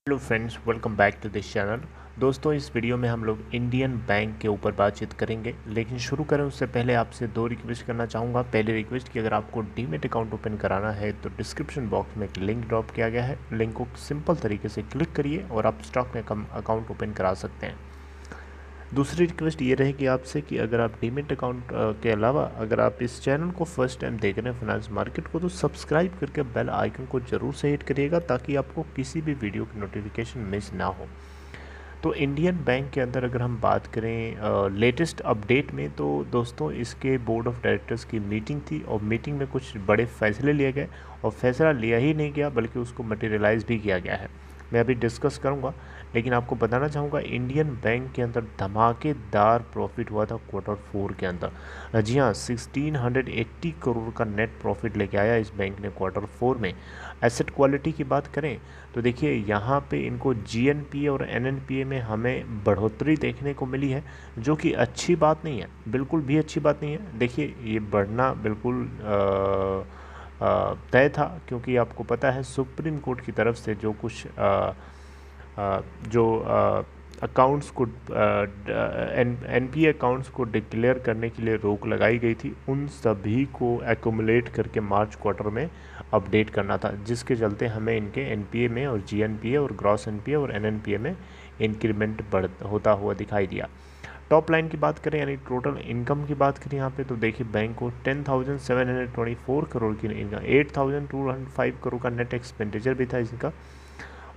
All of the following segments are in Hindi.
Hello friends, welcome back to this channel. दोस्तों, इस वीडियो में हम लोग इंडियन बैंक के ऊपर बातचीत करेंगे, लेकिन शुरू करें उससे पहले आपसे दो रिक्वेस्ट करना चाहूँगा। पहली रिक्वेस्ट कि अगर आपको डीमैट अकाउंट ओपन कराना है तो डिस्क्रिप्शन बॉक्स में एक लिंक ड्रॉप किया गया है। लिंक को सिंपल तरीके से क्लिक करिए और आप स्टॉक में अकाउंट ओपन करा सकते हैं। दूसरी रिक्वेस्ट ये रहेगी आपसे कि अगर आप डीमैट अकाउंट के अलावा अगर आप इस चैनल को फर्स्ट टाइम देख रहे हैं फाइनेंस मार्केट को, तो सब्सक्राइब करके बेल आइकन को ज़रूर से हिट करिएगा ताकि आपको किसी भी वीडियो की नोटिफिकेशन मिस ना हो। तो इंडियन बैंक के अंदर अगर हम बात करें लेटेस्ट अपडेट में, तो दोस्तों इसके बोर्ड ऑफ डायरेक्टर्स की मीटिंग थी और मीटिंग में कुछ बड़े फैसले लिए गए और फैसला लिया ही नहीं गया बल्कि उसको मटेरियलाइज भी किया गया है। मैं अभी डिस्कस करूंगा, लेकिन आपको बताना चाहूँगा इंडियन बैंक के अंदर धमाकेदार प्रॉफिट हुआ था Q4 के अंदर। जी हाँ, 1680 करोड़ का नेट प्रॉफिट लेके आया इस बैंक ने Q4 में। एसेट क्वालिटी की बात करें तो देखिए यहाँ पे इनको GNPA और NNPA में हमें बढ़ोतरी देखने को मिली है, जो कि अच्छी बात नहीं है, बिल्कुल भी अच्छी बात नहीं है। देखिए ये बढ़ना बिल्कुल तय था, क्योंकि आपको पता है सुप्रीम कोर्ट की तरफ से जो कुछ जो अकाउंट्स को NPA अकाउंट्स को डिक्लेयर करने के लिए रोक लगाई गई थी, उन सभी को एक्यूमुलेट करके मार्च क्वार्टर में अपडेट करना था, जिसके चलते हमें इनके NPA में और GNPA और ग्रॉस NPA और NNPA में इंक्रीमेंट होता हुआ दिखाई दिया। टॉप लाइन की बात करें यानी टोटल इनकम की बात करें यहाँ पे, तो देखिए बैंक को 10,724 करोड़ की इनकम, 8,205 करोड़ का नेट एक्सपेंडिचर भी था इसका,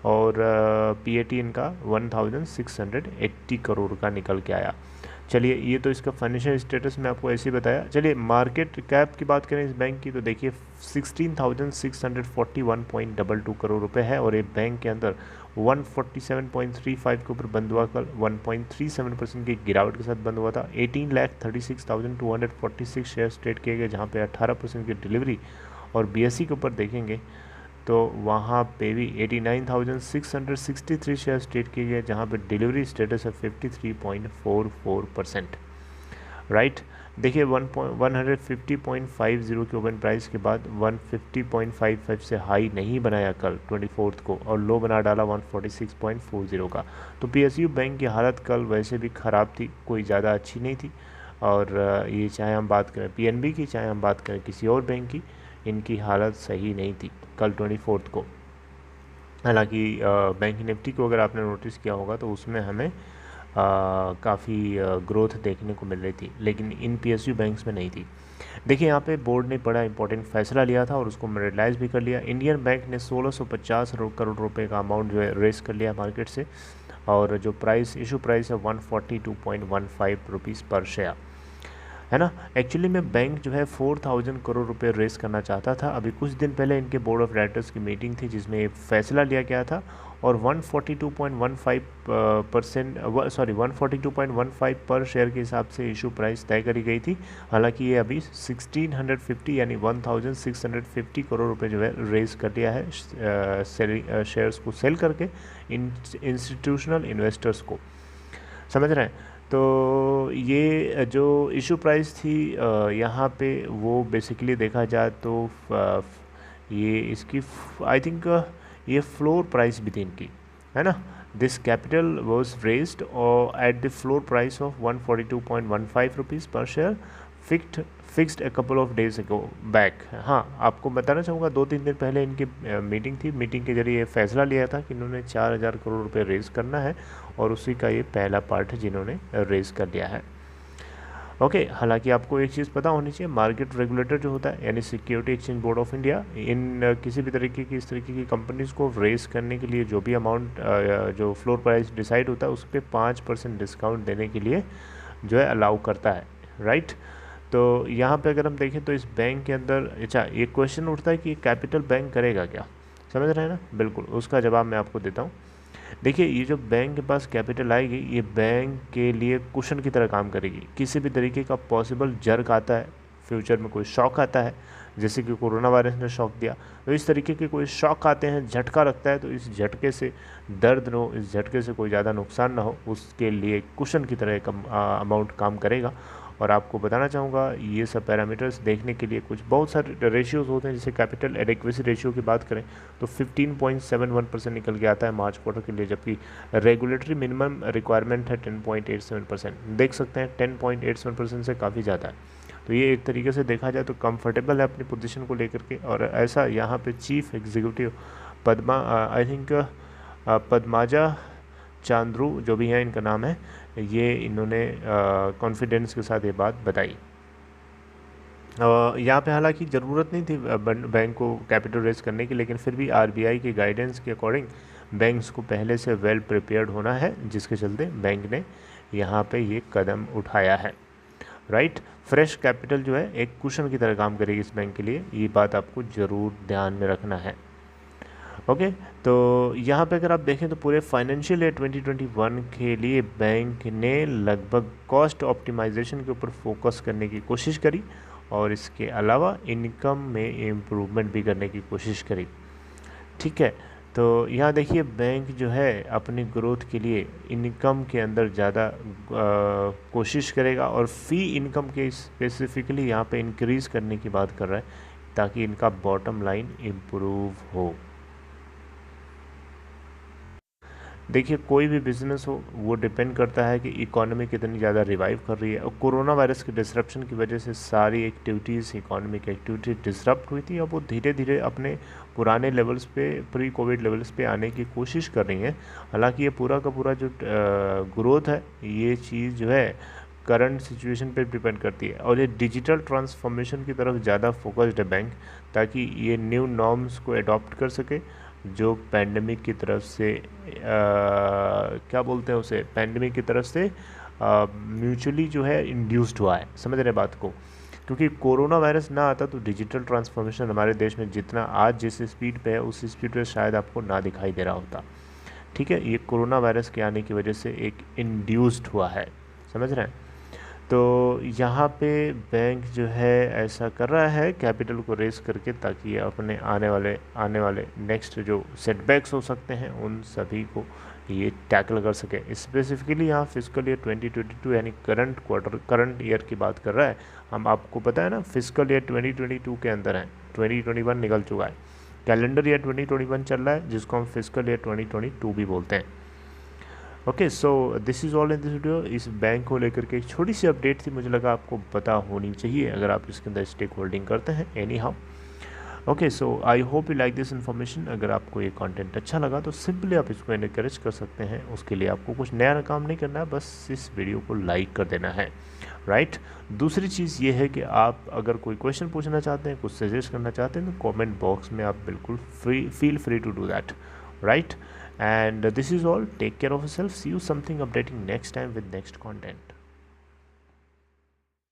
और PAT इनका 1,680 करोड़ का निकल के आया। चलिए, ये तो इसका फाइनेंशियल स्टेटस मैं आपको ऐसे ही बताया। चलिए मार्केट कैप की बात करें इस बैंक की, तो देखिए 16,641.22 करोड़ रुपए है, और ये बैंक के अंदर 147.35 के ऊपर बंद हुआ, कल 1.37% की गिरावट के साथ बंद हुआ था। 18,36,246 शेयर्स ट्रेड किए गए, जहाँ पे 18% की डिलीवरी, और BSE के ऊपर देखेंगे तो वहाँ पे भी 89,663 शेयर्स ट्रेड किए गए, जहाँ पे डिलीवरी स्टेटस है 53.44%। राइट, देखिए 150.50 के ओपन प्राइस के बाद 150.55 से हाई नहीं बनाया कल 24 को, और लो बना डाला 146.40 का। तो PSU बैंक की हालत कल वैसे भी ख़राब थी, कोई ज़्यादा अच्छी नहीं थी। और ये चाहे हम बात करें PNB की, चाहे हम बात करें किसी और बैंक की, इनकी हालत सही नहीं थी कल 24 को। हालांकि बैंक निफ्टी को अगर आपने नोटिस किया होगा तो उसमें हमें काफ़ी ग्रोथ देखने को मिल रही थी, लेकिन इन PSU बैंक्स में नहीं थी। देखिए यहाँ पे बोर्ड ने बड़ा इंपॉर्टेंट फैसला लिया था और उसको मटेरियलाइज भी कर लिया। इंडियन बैंक ने 1650 करोड़ रुपए का अमाउंट जो है रेस कर लिया मार्केट से, और जो इशू प्राइस है 142.15 रुपीज़ पर शेयर है ना। एक्चुअली में बैंक जो है 4000 करोड़ रुपए रेस करना चाहता था। अभी कुछ दिन पहले इनके बोर्ड ऑफ डायरेक्टर्स की मीटिंग थी, जिसमें ये फैसला लिया गया था, और 142.15 पर शेयर के हिसाब से इशू प्राइस तय करी गई थी। हालांकि ये अभी 1650 यानी 1650 करोड़ रुपए जो है रेस कर लिया है शेयर्स को सेल करके इंस्टीट्यूशनल इन्वेस्टर्स को, समझ रहे हैं। तो ये जो इशू प्राइस थी यहाँ पे, वो बेसिकली देखा जाए तो ये इसकी आई थिंक ये फ्लोर प्राइस भी थी इनकी, है ना। दिस कैपिटल वॉज रेज्ड और at the floor price of 142.15 rupees per share fixed a couple of days ago back. हाँ, आपको बताना चाहूँगा 2-3 दिन पहले इनकी मीटिंग थी। मीटिंग के जरिए फैसला लिया था कि इन्होंने 4000 करोड़ रुपए रेज करना है, और उसी का ये पहला पार्ट है जिन्होंने रेज कर लिया है। ओके, हालांकि आपको एक चीज़ पता होनी चाहिए, मार्केट रेगुलेटर जो होता है यानी security exchange board of India, इन किसी भी तरीके की इस तरीके की कंपनीज़ को रेस करने के लिए जो भी अमाउंट जो फ्लोर प्राइस डिसाइड होता है उस पर 5% डिस्काउंट देने के लिए जो है अलाउ करता है। राइट, तो यहाँ पे अगर हम देखें तो इस बैंक के अंदर अच्छा ये क्वेश्चन उठता है कि कैपिटल बैंक करेगा क्या, समझ रहे हैं ना। बिल्कुल, उसका जवाब मैं आपको देता हूँ। देखिए, ये जो बैंक के पास कैपिटल आएगी, ये बैंक के लिए कुशन की तरह काम करेगी। किसी भी तरीके का पॉसिबल जर्क आता है, फ्यूचर में कोई शॉक आता है, जैसे कि कोरोना वायरस ने शॉक दिया, तो इस तरीके के कोई शॉक आते हैं, झटका लगता है, तो इस झटके से दर्द न हो, इस झटके से कोई ज़्यादा नुकसान ना हो, उसके लिए कुशन की तरह एक अमाउंट काम करेगा। और आपको बताना चाहूँगा ये सब पैरामीटर्स देखने के लिए कुछ बहुत सारे रेशियोज होते हैं। जैसे कैपिटल एडिक्वेसी रेशियो की बात करें तो 15.71% निकल के आता है मार्च क्वार्टर के लिए, जबकि रेगुलेटरी मिनिमम रिक्वायरमेंट है 10.87%। देख सकते हैं 10.87% से काफ़ी ज़्यादा है। तो ये एक तरीके से देखा जाए तो कंफर्टेबल है अपनी पोजीशन को लेकर के। और ऐसा यहाँ पे chief executive I think Padmaja Chandru जो भी है इनका नाम है, ये इन्होंने कॉन्फिडेंस के साथ ये बात बताई। यहाँ पे हालांकि ज़रूरत नहीं थी बैंक को कैपिटल रेज करने की, लेकिन फिर भी आरबीआई के गाइडेंस के अकॉर्डिंग बैंक्स को पहले से वेल प्रिपेयर्ड होना है, जिसके चलते बैंक ने यहाँ पे ये कदम उठाया है। राइट, फ्रेश कैपिटल जो है एक कुशन की तरह काम करेगी इस बैंक के लिए, ये बात आपको ज़रूर ध्यान में रखना है। ओके, तो यहाँ पे अगर आप देखें तो पूरे फाइनेंशियल ईयर 2021 के लिए बैंक ने लगभग कॉस्ट ऑप्टिमाइजेशन के ऊपर फोकस करने की कोशिश करी और इसके अलावा इनकम में इम्प्रूवमेंट भी करने की कोशिश करी। ठीक है, तो यहाँ देखिए बैंक जो है अपनी ग्रोथ के लिए इनकम के अंदर ज़्यादा कोशिश करेगा और फ़ी इनकम के स्पेसिफिकली यहाँ पे इंक्रीज़ करने की बात कर रहा है, ताकि इनका बॉटम लाइन इम्प्रूव हो। देखिए कोई भी बिजनेस हो वो डिपेंड करता है कि इकोनॉमी कितनी ज़्यादा रिवाइव कर रही है। और कोरोना वायरस के डिसरप्शन की वजह से सारी एक्टिविटीज़, इकोनॉमिक एक्टिविटी डिसरप्ट हुई थी। अब वो धीरे धीरे अपने पुराने लेवल्स पे, प्री कोविड लेवल्स पे आने की कोशिश कर रही हैं। हालांकि ये पूरा का पूरा जो ग्रोथ है, ये चीज़ जो है करंट सिचुएशन पे डिपेंड करती है। और ये डिजिटल ट्रांसफॉर्मेशन की तरफ ज़्यादा फोकस्ड है बैंक, ताकि ये न्यू नॉर्म्स को अडॉप्ट कर सके जो पैंडमिक की तरफ से क्या बोलते हैं उसे, पैंडमिक की तरफ से म्यूचुअली जो है इंड्यूस्ड हुआ है। समझ रहे बात को, क्योंकि कोरोना वायरस ना आता तो डिजिटल ट्रांसफॉर्मेशन हमारे देश में जितना आज जिस स्पीड पे है उस स्पीड पे शायद आपको ना दिखाई दे रहा होता। ठीक है, ये कोरोना वायरस के आने की वजह से एक इंड्यूस्ड हुआ है, समझ रहे हैं। तो यहाँ पे बैंक जो है ऐसा कर रहा है कैपिटल को रेस करके, ताकि अपने आने वाले नेक्स्ट जो सेटबैक्स हो सकते हैं उन सभी को ये टैकल कर सके। स्पेसिफिकली यहाँ फिस्कल ईयर 2022 यानी करंट ईयर की बात कर रहा है। हम आपको पता है ना फिस्कल ईयर 2022 के अंदर है, 2021 निकल चुका है, कैलेंडर ईयर 2021 चल रहा है, जिसको हम फिस्कल ईयर 2022 भी बोलते हैं। Okay, so this is all in this video. इस बैंक को लेकर के एक छोटी सी अपडेट थी, मुझे लगा आपको पता होनी चाहिए अगर आप इसके अंदर स्टेक होल्डिंग करते हैं any how. Okay, so I hope you like this information. अगर आपको ये कंटेंट अच्छा लगा तो सिंपली आप इसको एनकरेज कर सकते हैं। उसके लिए आपको कुछ नया काम नहीं करना है, बस इस वीडियो को लाइक कर देना है। राइट, दूसरी चीज़ ये है कि आप अगर कोई क्वेश्चन पूछना चाहते हैं, कुछ सजेस्ट करना चाहते हैं, तो कमेंट बॉक्स में आप बिल्कुल feel free to do that. Right, and this is all. Take care of yourself. See you something updating next time with next content.